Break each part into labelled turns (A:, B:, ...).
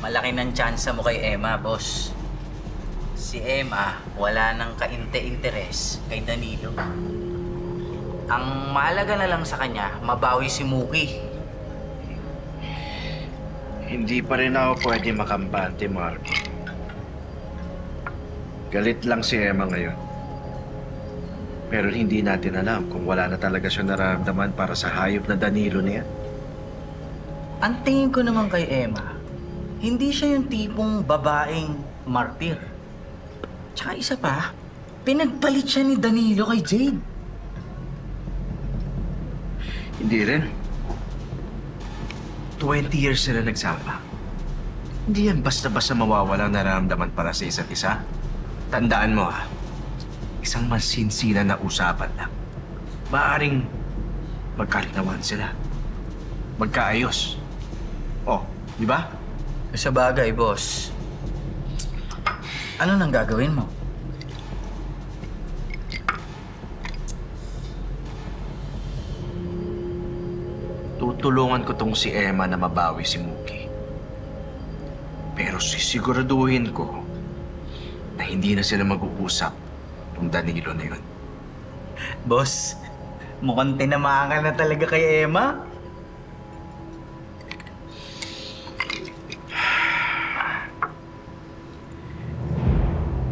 A: Malaki ng tsansa mo kay Emma, boss. Si Emma, wala nang kainte-interes kay Danilo. Ang mahalaga na lang sa kanya, mabawi si Muki.
B: Hindi pa rin ako pwede makampante, Marco. Galit lang si Emma ngayon. Pero hindi natin alam kung wala na talaga siya nararamdaman para sa hayop na Danilo na yan.
A: Ang tingin ko naman kay Emma, hindi siya yung tipong babaeng martir. Tsaka isa pa, pinagpalit siya ni Danilo kay Jade.
B: Hindi rin. 20 years sila nagsama. Hindi yan basta-basta mawawalang nararamdaman para sa isa't isa. Tandaan mo isang masinsinan na usapan lang. Maaring magkalinawan sila. Magkaayos. Oh, di ba?
A: Sa bagay, boss. Ano nang gagawin mo?
B: Tutulungan ko tong si Emma na mabawi si Muki. Pero sisiguraduhin ko na hindi na sila mag-uusap ng Danilo na yun.
A: Boss, mukhang tinamaan ka na talaga kay Emma.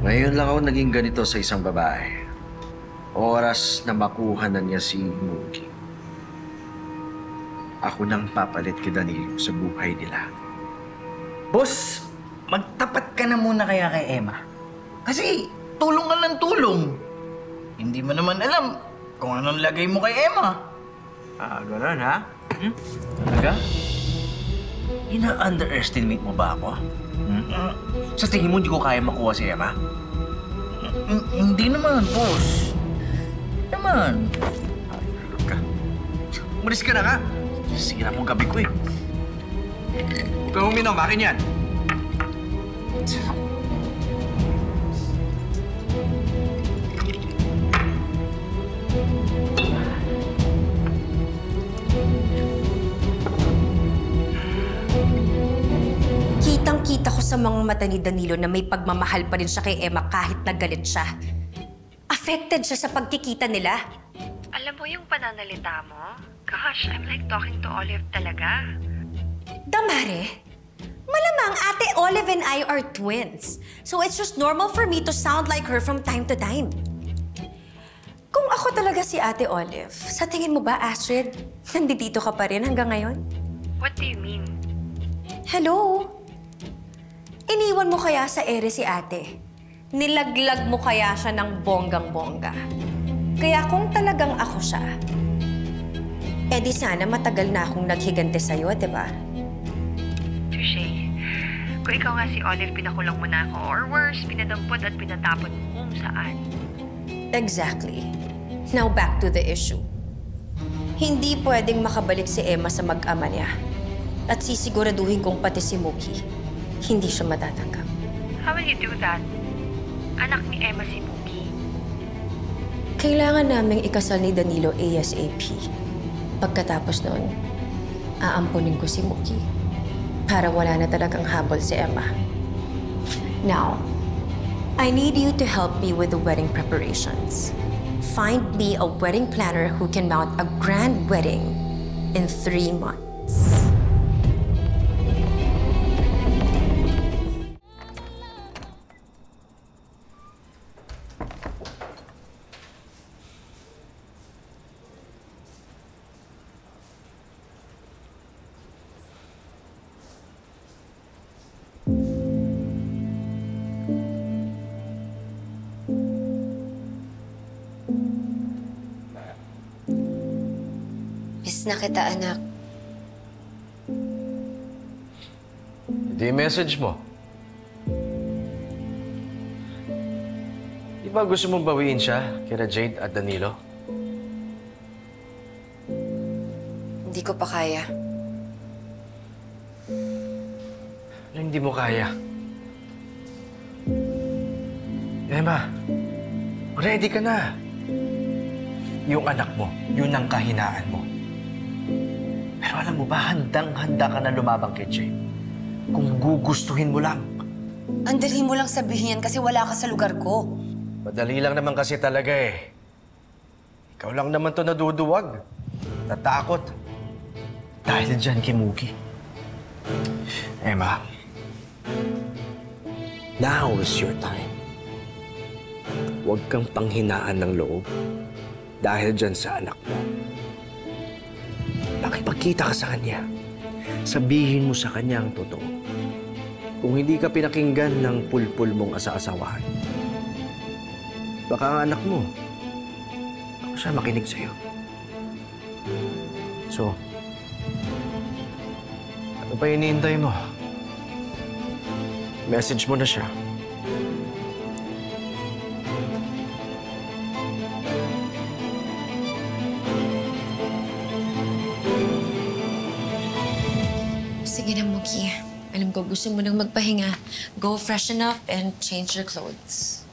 B: Ngayon lang ako naging ganito sa isang babae. Oras na makuha na niya si Muki. Ako nang papalit kay Danilo sa buhay nila.
A: Boss, magtapat ka na muna kaya kay Emma. Kasi tulong ka ng tulong. Hindi mo naman alam kung anong lagay mo kay Emma.
B: Gano'n ha? Talaga? Ina-underestimate mo ba ako? Sa tingin mo hindi ko kaya makuha si Emma?
A: Hindi naman, boss. Naman.
B: Ayun ka. Umalis ka na nga. Sira mong gabi ko eh. Huwag kang uminom, akin yan.
C: Kitang-kita ko sa mga mata ni Danilo na may pagmamahal pa rin siya kay Emma kahit nagalit siya. Affected siya sa pagkikita nila.
D: Alam mo yung pananalita mo? Gosh, I'm like talking to Olive talaga.
C: Damare, malamang Ate Olive and I are twins. So it's just normal for me to sound like her from time to time. Kung ako talaga si Ate Olive, sa tingin mo ba, Astrid, nandito ka pa rin hanggang ngayon?
D: What do you mean?
C: Hello? Iniwan mo kaya sa ere si ate? Nilaglag mo kaya siya ng bonggang-bongga? Kaya kung talagang ako siya, di sana matagal na akong naghigante sa'yo, di ba?
D: Touché. Kung ikaw nga si Olive, pinakulong mo na ako. Or worse, pinadampot at pinatapon mo kung saan.
C: Exactly. Now back to the issue. Hindi pwedeng makabalik si Emma sa mag-ama niya. At sisiguraduhin kong pati si Muki, hindi siya matatanggap.
D: How will you do that? Anak ni Emma si Muki.
C: Kailangan naming ikasal ni Danilo ASAP. Pagkatapos noon, aampunin ko si Muki para wala na talagang habol si Emma. Now, I need you to help me with the wedding preparations. Find me a wedding planner who can mount a grand wedding in 3 months. Miss na kita, anak.
E: Hindi yung message mo. Di ba gusto mong bawiin siya kina Jade at Danilo?
C: Hindi ko pa kaya.
E: Ano hindi mo kaya? Emma, ready ka na. Yung anak mo, yun ang kahinaan mo. Pero alam mo ba, handang-handa ka na lumabang kay Jade. Kung gugustuhin mo lang.
F: Andalhin mo lang sabihin yan kasi wala ka sa lugar ko.
E: Madali lang naman kasi talaga eh. Ikaw lang naman to naduduwag. Natakot. Dahil dyan kay Mookie. Emma, now is your time. Huwag kang panghinaan ng loob dahil dyan sa anak mo. Nakipagkita ka sa kanya. Sabihin mo sa kanya ang totoo. Kung hindi ka pinakinggan ng pulpul mong asa-asawahan, baka ang anak mo, ako siya makinig sa'yo. So, ano pa hinihintay mo? Message mo na siya.
C: Sige na, Mookie. Alam ko, gusto mo nang magpahinga. Go freshen up and change your clothes.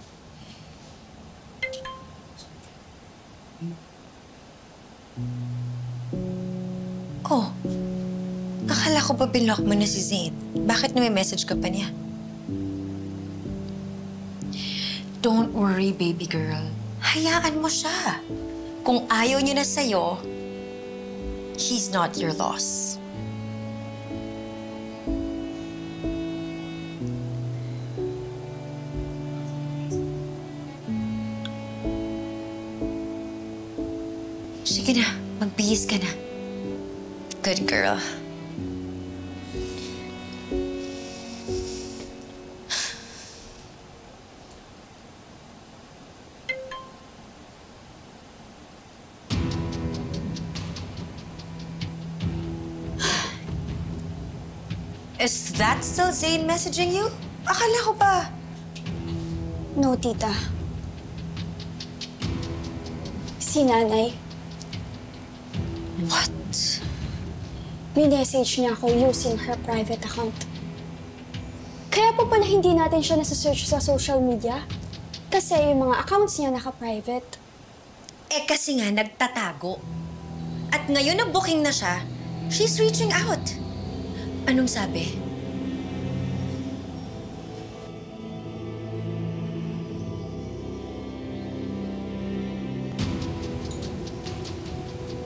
C: Oh, akala ko ba binlock mo na si Zayn? Bakit may message ka pa niya? Don't worry, baby girl. Hayaan mo siya. Kung ayaw niya na sa'yo, he's not your loss. Sige na, magbihis ka na. Good girl. Is that still Zayn messaging you? Akala ko ba?
G: No, tita. Si nanay,
C: What?
G: minessage niya ako using her private account. Kaya po pala hindi natin siya nasa-search sa social media. Kasi yung mga accounts niya naka-private.
C: Eh kasi nga nagtatago. At ngayon na booking na siya, she's reaching out. Anong sabi?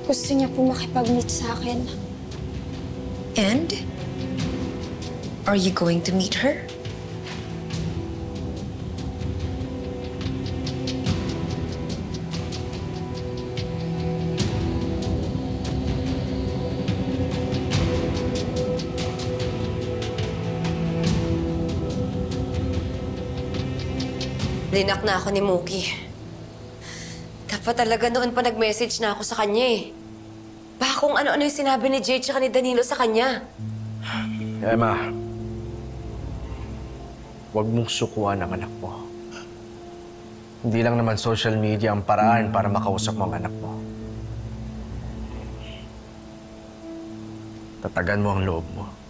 G: Gusto niya po makipag-meet sa akin.
C: And? Are you going to meet her?
F: Linak na ako ni Mookie. Dapat talaga noon pa nag-message na ako sa kanya eh. Baka kung ano-ano yung sinabi ni Jade tsaka ni Danilo sa kanya.
E: Emma, huwag mong sukuan ang anak mo. Hindi lang naman social media ang paraan para makausap mo ang anak mo. Tatagan mo ang loob mo.